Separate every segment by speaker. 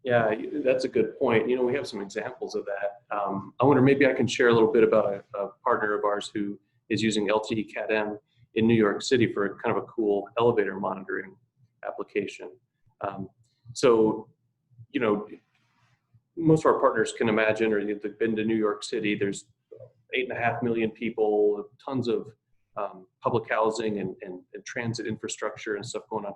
Speaker 1: Yeah, that's a good point. You know, we have some examples of that. I wonder, maybe I can share a little bit about a partner of ours who is using LTE Cat-M in New York City for kind of a cool elevator monitoring application. Um, so, you know, most of our partners can imagine, or they've been to New York City. There's 8.5 million people, tons of public housing and transit infrastructure and stuff going on.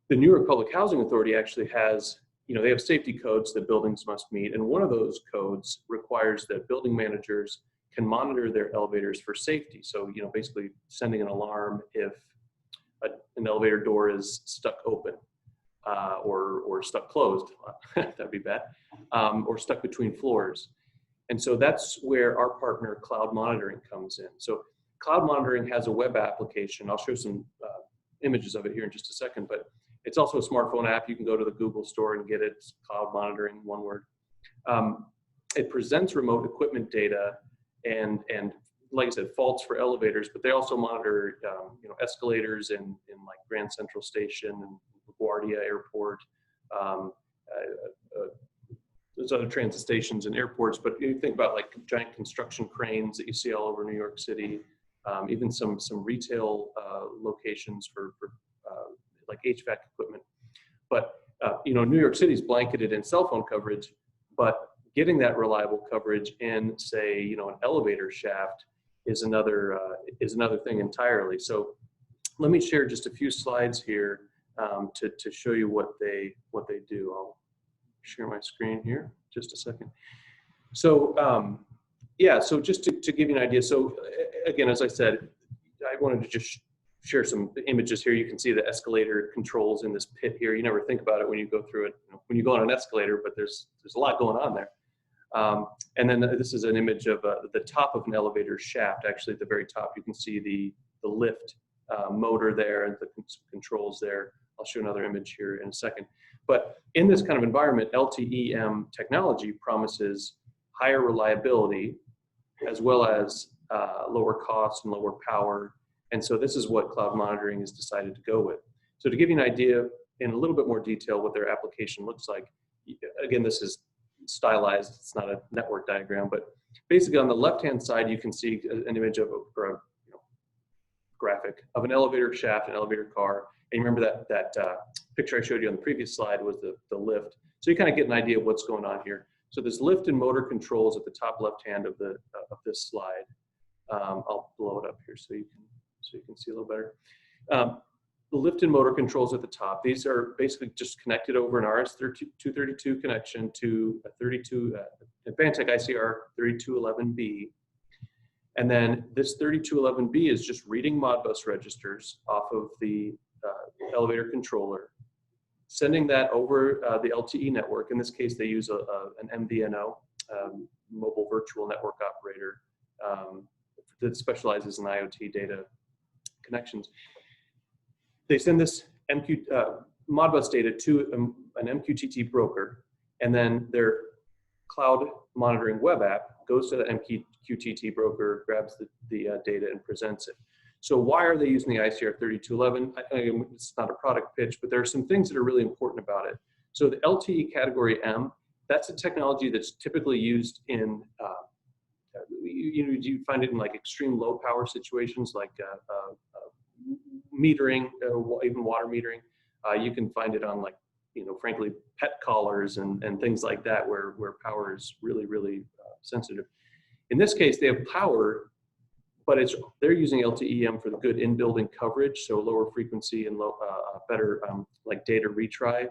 Speaker 1: The New York Public Housing Authority actually has, they have safety codes that buildings must meet, and one of those codes requires that building managers can monitor their elevators for safety. So, basically sending an alarm if an elevator door is stuck open, or stuck closed, that'd be bad, or stuck between floors. And so that's where our partner Cloud Monitoring comes in. So Cloud Monitoring has a web application. I'll show some images of it here in just a second, but it's also a smartphone app. You can go to the Google store and get it. It's Cloud Monitoring, one word. It presents remote equipment data and like I said, faults for elevators, but they also monitor escalators in like Grand Central Station and LaGuardia Airport. There's other transit stations and airports, but you think about like giant construction cranes that you see all over New York City, even some retail locations for like HVAC equipment. But New York City is blanketed in cell phone coverage, but getting that reliable coverage in, say, an elevator shaft is another thing entirely. So let me share just a few slides here to show you what they do. I'll share my screen here just a second. So so just to give you an idea, so again, as I said, I wanted to just share some images here. You can see the escalator controls in this pit here. You never think about it when you go through it, when you go on an escalator, but there's a lot going on there. And then this is an image of the top of an elevator shaft. Actually, at the very top, you can see the lift motor there and the controls there. I'll show another image here in a second. But in this kind of environment, LTE-M technology promises higher reliability as well as lower cost and lower power. And so this is what Cloud Monitoring has decided to go with. So to give you an idea in a little bit more detail what their application looks like, again, this is stylized, it's not a network diagram, but basically on the left-hand side, you can see an image of a graphic of an elevator shaft, an elevator car. And remember that picture I showed you on the previous slide was the lift. So you kind of get an idea of what's going on here. So there's lift and motor controls at the top left-hand of this slide. I'll blow it up here so you can see a little better. The lift and motor controls at the top. These are basically just connected over an RS-232 connection to a Advantech ICR 3211B. And then this 3211B is just reading Modbus registers off of the elevator controller, sending that over the LTE network. In this case, they use an MVNO, mobile virtual network operator, that specializes in IoT data connections. They send this Modbus data to an MQTT broker, and then their Cloud Monitoring web app goes to the MQTT broker, grabs the data, and presents it. So why are they using the ICR 3211? It's not a product pitch, but there are some things that are really important about it. So the LTE category M, that's a technology that's typically used in, you find it in like extreme low power situations like metering, even water metering. You can find it on like, frankly, pet collars and things like that where power is really, really sensitive. In this case, they have power, but they're using LTE-M for the good in-building coverage, so lower frequency and better like data retry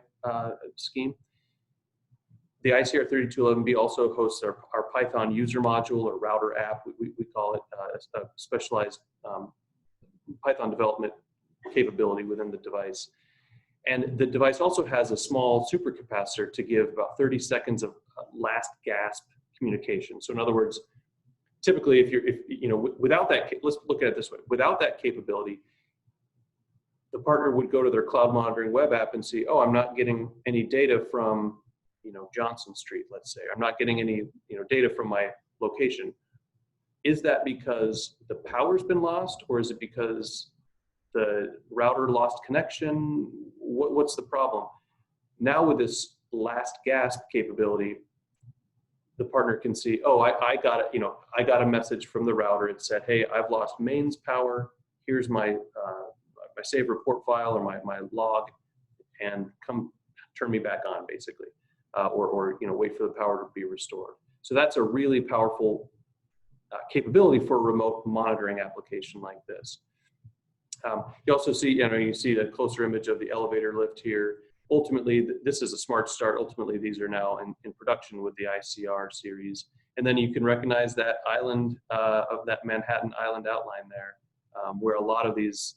Speaker 1: scheme. The ICR 3211B also hosts our Python user module or router app. We call it a specialized Python development capability within the device. And the device also has a small supercapacitor to give about 30 seconds of last gasp communication. So in other words, typically without that, let's look at it this way, without that capability, the partner would go to their Cloud Monitoring web app and see, oh, I'm not getting any data from, Johnson Street, let's say. I'm not getting any, data from my location. Is that because the power's been lost, or is it because the router lost connection? What's the problem? Now with this last gasp capability, the partner can see, oh, I got it. I got a message from the router. It said, hey, I've lost mains power. Here's my save report file or my log, and come turn me back on, basically, or wait for the power to be restored. So that's a really powerful capability for a remote monitoring application like this. You also see, you see the closer image of the elevator lift here. Ultimately, this is a smart start. Ultimately, these are now in production with the ICR series. And then you can recognize that island of that Manhattan Island outline there, where a lot of these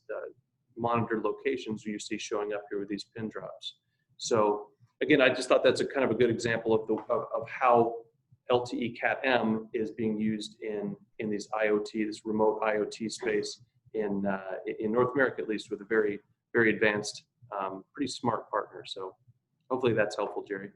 Speaker 1: monitored locations you see showing up here with these pin drops. So again, I just thought that's a kind of a good example of how LTE Cat-M is being used in these IoT, this remote IoT space in North America, at least, with a very, very advanced, pretty smart partner. So hopefully that's helpful, Jerry.